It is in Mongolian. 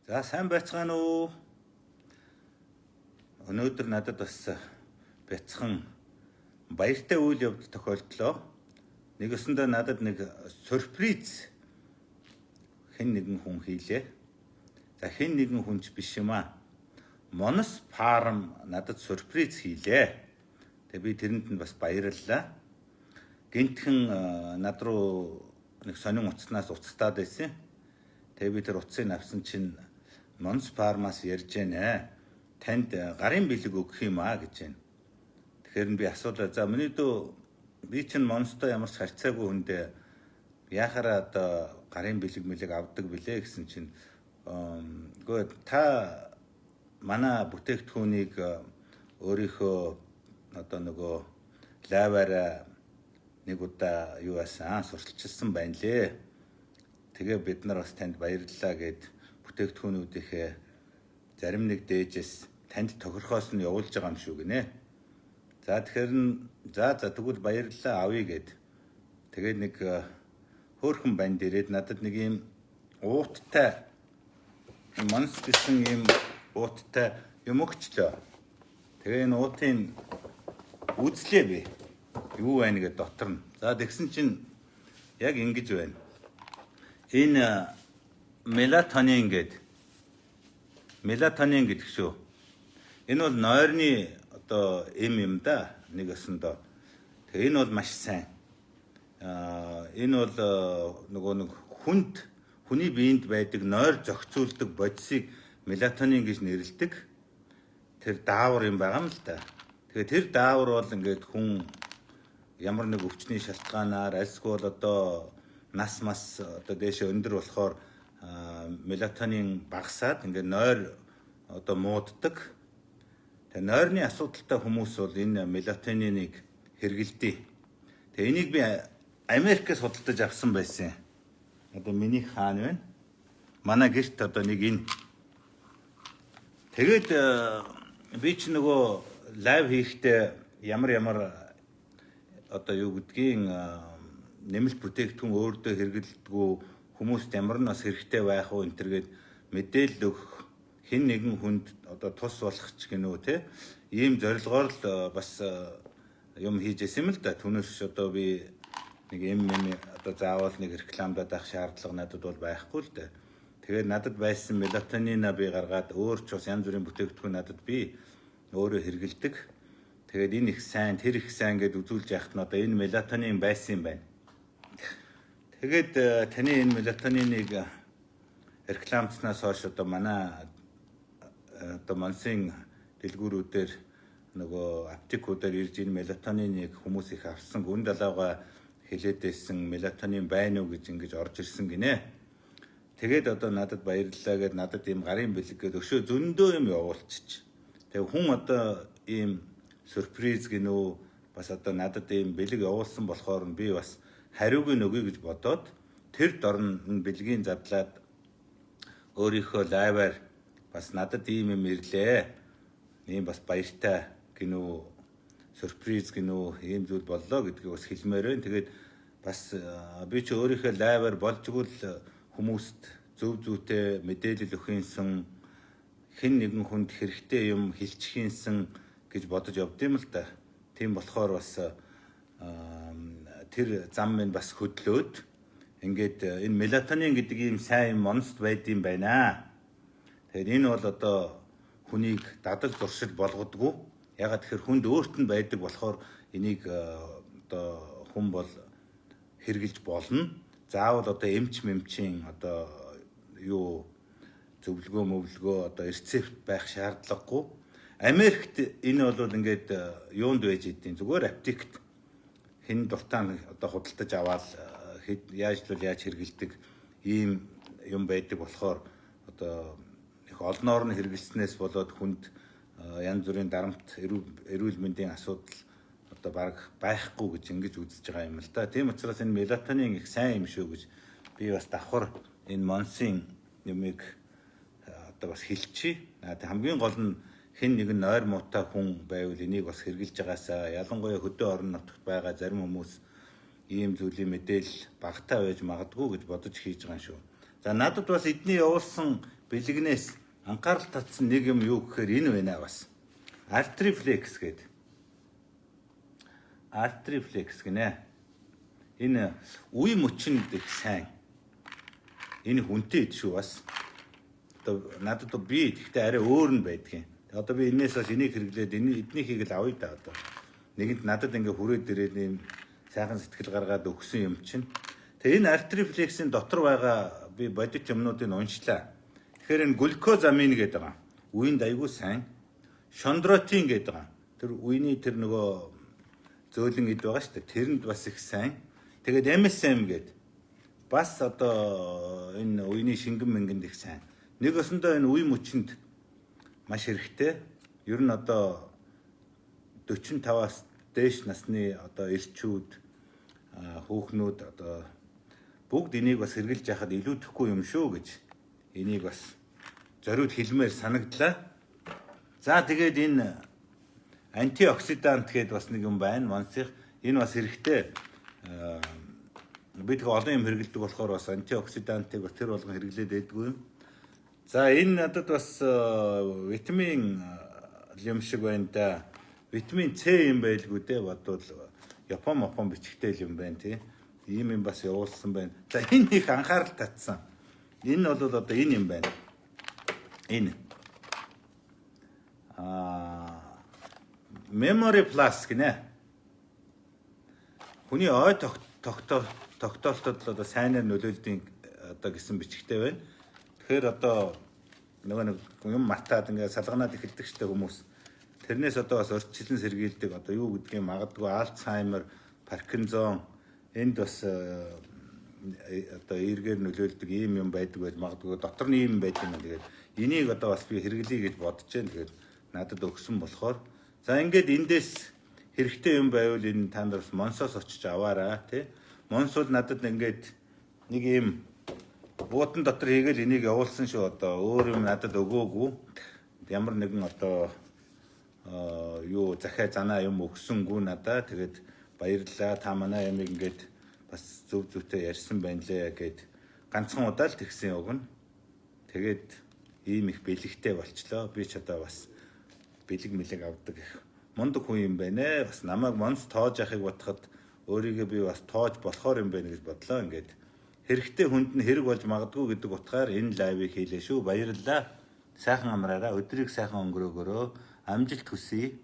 За сайн байцгаана уу? Өнөөдөр надад бас бяцхан баяртай үйл явдал тохиолдлоо. Нэгэсэндээ надад нэг сюрприз хэн нэгэн хүн хийлээ. За хэн нэгэн хүнч биш юм аа. Монс фарм надад сюрприз хийлээ. Тэгээ би тэрэнд нь бас баярлалаа. Гинтхэн над руу нэг сонин утаснаас уцтаад байсан. Тэгээ би тэр утсыг авсан чинь Монс фармаас ярьж байна. Танд гарын бэлэг өгөх юм аа гэж байна. Тэгэхээр би асуулаа. За миний дөө би чинь Монстой ямар ч харьцаагүй хүндээ яхаараа одоо гарын бэлэг авдаг билээ гэсэн чинь үгүй та манай бүтээгдэхүүнийг өөрийнхөө одоо нөгөө лайваараа нэг удаа юу яасан сурталчилсан байна лээ. Тэгээ бид нар бас танд баярлалаа гэд бүтээгдэхүүнүүдийнхээ зарим нэг дээжээс танд тохирохоос нь явуулж байгаа юм шүү гинэ. За тэгэхээр за тэгвэл баярлалаа авъя гэд. Тэгээд нэг хөөрхөн банд ирээд надад нэг юм ууттай Монс гэсэн юм ууттай юм өгчлөө. Тэгээ энэ уутын үзлээ би. Юу байна гэдэг дотор нь. За тэгсэн чинь яг ингэж байна. Энэ мелатонин гэдэг шүү. Энэ бол нойрны одоо юм да. Нэг өсөндөө. Тэгээ энэ бол маш сайн. Энэ бол нөгөө нэг хүний биед байдаг нойр зохицуулдаг бодисыг мелатонин гэж нэрлэдэг. Тэр даавар юм байгаа юм л да. Тэгээ тэр даавар бол ингээд хүн ямар нэг өвчний шалтгаанаар альсгүй одоо нас одоо дээшээ өндөр болохоор мелатонин багасаад ингээд нойр одоо мууддаг. Тэгээ нойрны асуудалтай хүмүүс бол энэ мелатониныг хэргэлдээ. Тэгээ энийг би Америкээс судалдаж авсан байсан. Одоо миний хаан байна. Манай гэрт одоо нэг энэ. Тэгээд би ч нөгөө лайв хийхдээ ямар одоо юу гэдгийг нэмэлт бүтээгдэхүүн өөртөө хэрэгэлдэггүй хүмүүст ямар нь бас хэрэгтэй байх уу энэ төргээд мэдээлэл өгөх хэн нэгэн хүнд одоо тус болох ч гинөө те ийм зорилгоор л бас юм хийж ирсэн юм л да. Түүнээс одоо би нэг юм одоо заавал нэг рекламадад авах шаардлага надад бол байхгүй л да. Тэгээд надад байсан мелатонина би гаргаад өөр ч бас янз бүрийн бүтээгдэхүүн надад би өөрөө хэрэгэлдэг. Тэгээд энэ их сайн, тэр их сайн гэдээ үзүүлж яхад нь одоо энэ мелатонин байсан юм байна. Тэгээд таны энэ мелатониныг рекламцснаас хойш одоо манай одоо Монсын дэлгүүрүүдээр нөгөө аптекуудаар ирж энэ мелатониныг хүмүүс их авсан. Гүн далайгаа хэлээд байсан мелатонин байна уу гэж ингэж орж ирсэн гинэ. Тэгээд одоо надад баярлалаа гэд надад ийм гарын бэлэг гээд өшөө зөндөө юм явуулчих. Тэгээ хүн одоо ийм сюрприз гинөө бас одоо надад ийм бэлэг явуулсан болохоор би бас хариуг нь өгье гэж бодоод тэр дорн бэлгийн задлаад өөрийнхөө лайваар бас надад ийм юм ирлээ. Ийм бас баяртай гинөө сюрприз гинөө ийм зүйл боллоо гэдгийг бас хэлмээр байна. Тэгээд бас би ч өөрийнхөө лайваар болжгүй л хүмүүст зөв зүйтэй мэдээлэл өгөхийнсэн хэн нэгэн хүнд хэрэгтэй юм хэлчихийнсэн гэж бодож явдсан юм л да. Тийм болохоор бас тэр зам минь бас хөдлөөд ингээд энэ мелатонин гэдэг ийм сайн монст байд юм байна. Тэгэхээр энэ бол одоо хүнийг дадал зуршил болгодгүй. Ягаад тэгэхээр хүнд өөрт нь байдаг болохоор энийг одоо хүн бол хэрглэж болно. Заавал одоо эмчийн одоо юу зөвлөгөө одоо рецепт байх шаардлагагүй. Америкт энэ бол ингээд юунд байж идэв зүгээр аптект хэн дуртай одоо худалдаж аваад яаж хэргэлдэг ийм юм байдаг болохоор одоо их олноор нь хэргэлснээс болоод хүнд янз бүрийн дарамт эрүүл мэндийн асуудал одоо баг байхгүй гэж ингэж үзэж байгаа юм л да. Тийм учраас энэ мелатонин их сайн юм шүү гэж би бас давхар энэ Монсын юмыг одоо бас хэлчихье. Хамгийн гол нь хэн нэгэн нойр муутай хүн байвал энийг бас хэрглэж байгаасаа ялангуяа хөдөө орон нутагт байгаа зарим хүмүүс ийм зүйлийн мэдээлэл багтаа байж магадгүй гэж бодож хийж байгаа юм шүү. За надад бас эдний явуулсан бэлгнээс анхаарал татсан нэг юм юу гэхээр энэ байна бас. Artriflex гэдэг. Artriflex гинэ. Энэ үе мөчөнд их сайн. Энэ хүнтэй ид шүү бас. Одоо надад би гэхдээ арай өөр нь байдгийн. Одоо би энээс бас энийг хэрэглээд эднийхийг л авъя да одоо. Нэгэнт надад ингээ хүрээд ирээд ийм сайхан сэтгэл гаргаад өгсөн юм чинь. Тэгээ энэ Artriflex-ийн дотор байгаа би бодит юмнуудыг уншлаа. Тэгэхээр энэ глюкозамин гэдэг байгаа. Үеинд аягүй сайн. Шондротин гэдэг байгаа. Тэр үений тэр нөгөө зөөлөн ид байгаа шүү дээ. Тэрэнд бас их сайн. Тэгээд MSM гэдэг. Бас одоо энэ үений шингэн мэнгэнд их сайн. Нэг өсөндөө энэ үе мөчөнд маш хэрэгтэй. Ер нь одоо 45-аас дээш насны одоо элчүүд, хүүхнүүд одоо бүгд энийг бас хэрэгжилж яхад илүүдэхгүй юм шүү гэж энийг бас зориуд хэлмээр санагдлаа. За тэгээд энэ антиоксидант гэдэг бас нэг юм байна. Монсих энэ бас хэрэгтэй. Бид олон юм хэрэглэдэг болохоор бас антиоксидантыг бас тэр болгон хэрэглээд байдгүй юм. За энэ надад бас витамин юм шиг байна да. Витамин С юм байлгүй дээ бодвол Япон бичгтэй юм байна тий. Ийм юм бас явуулсан байна. За энэ их анхаарал татсан. Энэ бол одоо энэ юм байна. Энэ Memory Plus гинэ. Хүний ой тогтоолтод л одоо сайнаар нөлөөлдөг одоо гэсэн бичгтэй байна. Тэгэхээр одоо нөгөө нэг юм мартаад ингээд салганаад эхэлдэг штэ хүмүүс. Тэрнээс одоо бас орчлон сэргийлдэг одоо юу гэдгийг магадгүй Альцгеймер, Паркинсон энд бас одоо эргээр нөлөөлдөг ийм юм байдаг байж магадгүй дотор нь ийм байдаг юм. Тэгээд энийг одоо бас би хэрэглэе гэж бодож байна. Тэгээд надад өгсөн болохоор за ингээд эндээс хэрэгтэй юм байвал энэ та нар бас Монсоос очиж аваарай тий. Монс бол надад ингээд нэг ийм буудан дотор хийгээл энийг явуулсан шүү одоо өөр юм надад өгөөгүй. Ямар нэгэн одоо юу захиа занаа юм өгсөнгүй надаа. Тэгээд баярлалаа. Та манай ямиг ингээд бас зөв зөвтэй ярьсан байна лээ гэд ганцхан удаа л тэгсэн өгнө. Тэгээд ийм их бэлэгтэй болчлоо. Би ч одоо бас бэлэг авдаг их мундаг хүн юм байна. Бас намайг Монс тоож яхахыг бодоход өөрийгөө би бас тоож болохоор юм байна гэж бодлоо. Ингээд хэрэгтэй хүнд нь хэрэг болж магадгүй гэдэг утгаар энэ лайвыг хийлээ шүү. Баярлалаа. Сайхан амраарай. Өдрийг сайхан өнгөрөөгөөрөө. Амжилт хүсье.